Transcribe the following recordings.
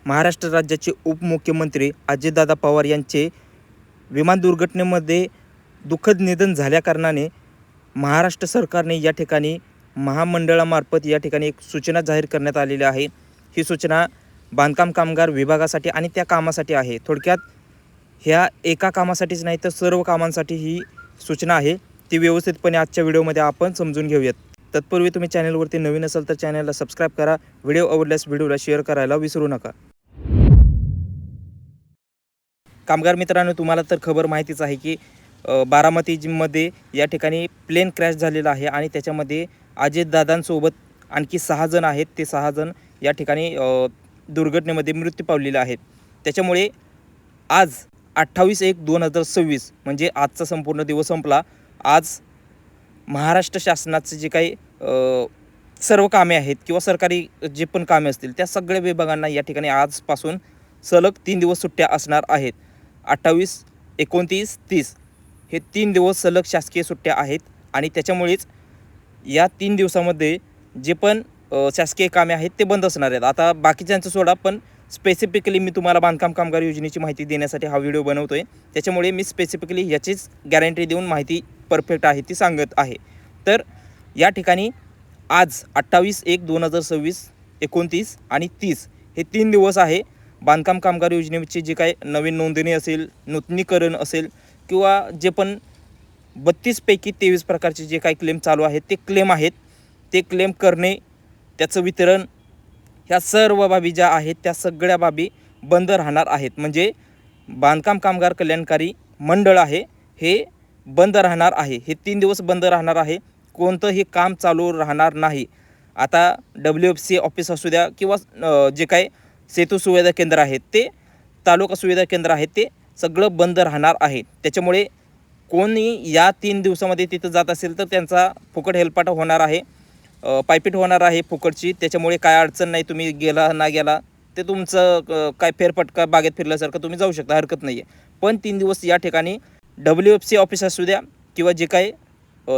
महाराष्ट्र राज्याचे उपमुख्यमंत्री अजितदादा पवार यांचे विमान दुर्घटनेमध्ये दुःखद निधन झाल्याकारणाने महाराष्ट्र सरकारने या ठिकाणी महामंडळामार्फत या ठिकाणी एक सूचना जाहीर करण्यात आलेली आहे। ही सूचना बांधकाम कामगार विभागासाठी आणि त्या कामासाठी आहे। थोडक्यात ह्या एका कामासाठीच नाही तर सर्व कामांसाठी ही सूचना आहे। ती व्यवस्थितपणे आजच्या व्हिडिओमध्ये आपण समजून घेऊयात। तत्पूर्वी तुम्ही चॅनलवरती नवीन असाल तर चॅनलला सबस्क्राईब करा। व्हिडिओ आवडल्यास व्हिडिओला शेअर करायला विसरू नका। कामगार मित्रांनो, तुम्हाला तर खबर माहितीच आहे की बारामतीमध्ये या ठिकाणी प्लेन क्रॅश झालेला आहे आणि त्याच्यामध्ये अजितदादांसोबत आणखी 6 जण आहेत। ते 6 जण या ठिकाणी दुर्घटनेमध्ये मृत्यू पावलेले आहेत। त्याच्यामुळे आज 28/1/2026 म्हणजे आजचा संपूर्ण दिवस संपला। आज महाराष्ट्र शासनाचे जे काही सर्व कामे आहेत किंवा सरकारी जे पण कामे असतील त्या सगळ्या विभागांना या ठिकाणी आजपासून सलग 3 दिवस सुट्ट्या असणार आहेत। 28, 29, 30 हे 3 दिवस सलग शासकीय सुट्ट्या आहेत आणि त्याच्यामुळेच या 3 दिवसामध्ये जे पण शासकीय कामे आहेत ते बंद असणार आहेत। आता बाकीच्यांचं सोडा, पण स्पेसिफिकली मी तुम्हाला बांधकाम कामगार योजनेची माहिती देण्यासाठी हा व्हिडिओ बनवतो आहे। त्याच्यामुळे मी स्पेसिफिकली याचीच गॅरंटी देऊन माहिती परफेक्ट आहे ती सांगत आहे। तर या ठिकाणी आज 28/1/2026, 29 आणि 30 हे 3 दिवस आहे। बांधकाम कामगार योजनेची जी काही नवीन नोंदणी असेल, नूतनीकरण असेल किंवा जे पण 32 पैकी 23 प्रकारचे जे काही क्लेम चालू आहेत ते क्लेम आहेत। ते क्लेम करणे, त्याचं वितरण, ह्या सर्व बाबी ज्या आहेत त्या सगळ्या बाबी बंद राहणार आहेत। म्हणजे बांधकाम कामगार कल्याणकारी मंडळ आहे हे बंद राहणार आहे। हे 3 दिवस बंद राहणार आहे। कोणतंही काम चालू राहणार नाही। आता WFC ऑफिस असू द्या किंवा जे काही सेतू सुविधा केंद्र आहेत ते, तालुका सुविधा केंद्र आहेत ते सगळं बंद राहणार आहे। त्याच्यामुळे कोणी या 3 दिवसामध्ये तिथं जात असेल तर त्यांचा फुकट हेलपाटा होणार आहे, पायपीट होणार आहे फुकटची। त्याच्यामुळे काय अडचण नाही, तुम्ही गेला ना गेला ते तुमचं काय फेरफटका बागेत फिरल्यासारखं तुम्ही जाऊ शकता, हरकत नाही आहे। पण 3 दिवस या ठिकाणी WFC ऑफिस असू द्या किंवा जे काही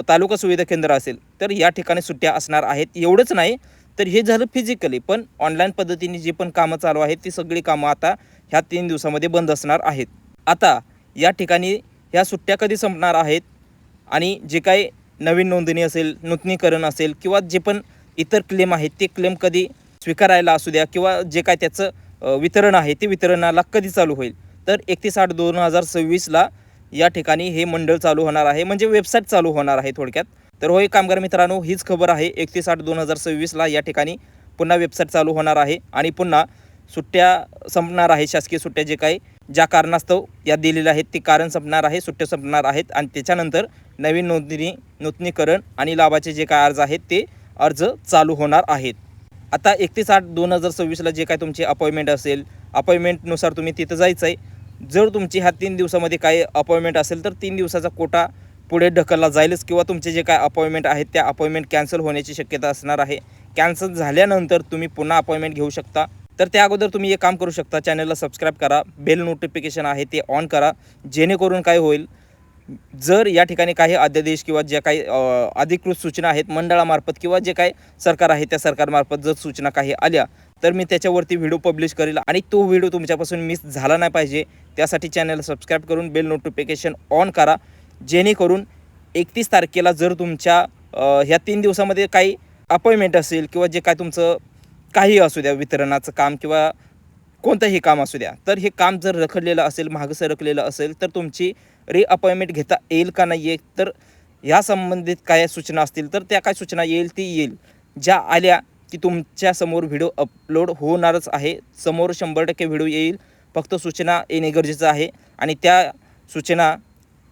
तालुका सुविधा केंद्र असेल तर या ठिकाणी सुट्ट्या असणार आहेत। एवढंच नाही तर हे झालं फिजिकली, पण ऑनलाईन पद्धतीने जी पण कामं चालू आहेत ती सगळी कामं आता ह्या 3 दिवसामध्ये बंद असणार आहेत। आता या ठिकाणी ह्या सुट्ट्या कधी संपणार आहेत आणि जे काही नवीन नोंदणी असेल, नूतनीकरण असेल किंवा जे पण इतर क्लेम आहेत ते क्लेम कधी स्वीकारायला असू द्या किंवा जे काय त्याचं वितरण आहे ते वितरणाला कधी चालू होईल तर 31/8/2026ला या ठिकाणी हे मंडळ चालू होणार आहे, म्हणजे वेबसाईट चालू होणार आहे थोडक्यात। तर होय कामगार मित्रांनो, हीच खबर आहे। 31/8/2026ला या ठिकाणी पुन्हा वेबसाईट चालू होणार आहे आणि पुन्हा सुट्ट्या संपणार आहे। शासकीय सुट्ट्या जे काही ज्या कारणास्तव या दिलेल्या आहेत ती कारण संपणार आहे, सुट्ट्या संपणार आहेत आणि त्याच्यानंतर नवीन नोंदणी, नूतनीकरण आणि लाभाचे जे काय अर्ज आहेत ते अर्ज चालू होणार आहेत। आता 31/8/2026ला जे काय तुमची अपॉइंटमेंट असेल, अपॉइंटमेंटनुसार तुम्ही तिथं जायचं आहे। जर तुमची ह्या 3 दिवसामध्ये काही अपॉइंटमेंट असेल तर 3 दिवसाचा कोटा पुढे ढकलला जाईलच किंवा तुमचे जे काय अपॉइंटमेंट आहेत त्या अपॉइंटमेंट कॅन्सल होण्याची शक्यता असणार आहे। कॅन्सल झाल्यानंतर तुम्ही पुन्हा अपॉइंटमेंट घेऊ शकता। तर त्या अगोदर तुम्ही एक काम करू शकता, चॅनलला सबस्क्राईब करा, बेल नोटिफिकेशन आहे ते ऑन करा, जेणेकरून काय होईल, जर या ठिकाणी काही अध्यादेश किंवा ज्या काही अधिकृत सूचना आहेत मंडळामार्फत किंवा जे काही सरकार आहे त्या सरकारमार्फत जर सूचना काही आल्या तर मी त्याच्यावरती व्हिडिओ पब्लिश करेल आणि तो व्हिडिओ तुमच्यापासून मिस झाला नाही पाहिजे त्यासाठी चॅनलला सबस्क्राईब करून बेल नोटिफिकेशन ऑन करा, जेणेकरून 31 तारखेला जर तुमच्या ह्या 3 दिवसामध्ये काही अपॉइंटमेंट असेल किंवा जे काय तुमचं काही असू द्या, वितरणाचं काम किंवा कोणतंही काम असू द्या, तर हे काम जर रखडलेलं असेल, मागं सरकलेलं असेल तर तुमची अपॉइंटमेंट घेता येईल का नाही आहे, तर ह्या संबंधित काय सूचना असतील तर त्या काय सूचना येईल ती येईल। ज्या आल्या की तुमच्यासमोर व्हिडिओ अपलोड होणारच आहे, समोर 100% व्हिडिओ येईल। फक्त सूचना येणे गरजेचं आहे आणि त्या सूचना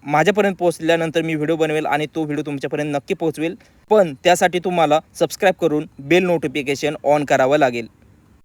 माझ्यापर्यंत पोहोचल्यानंतर मी व्हिडिओ बनवेल आणि तो व्हिडिओ तुमच्यापर्यंत नक्की पोहोचवेल। पण त्यासाठी तुम्हाला सबस्क्राईब करून बेल नोटिफिकेशन ऑन करावं लागेल।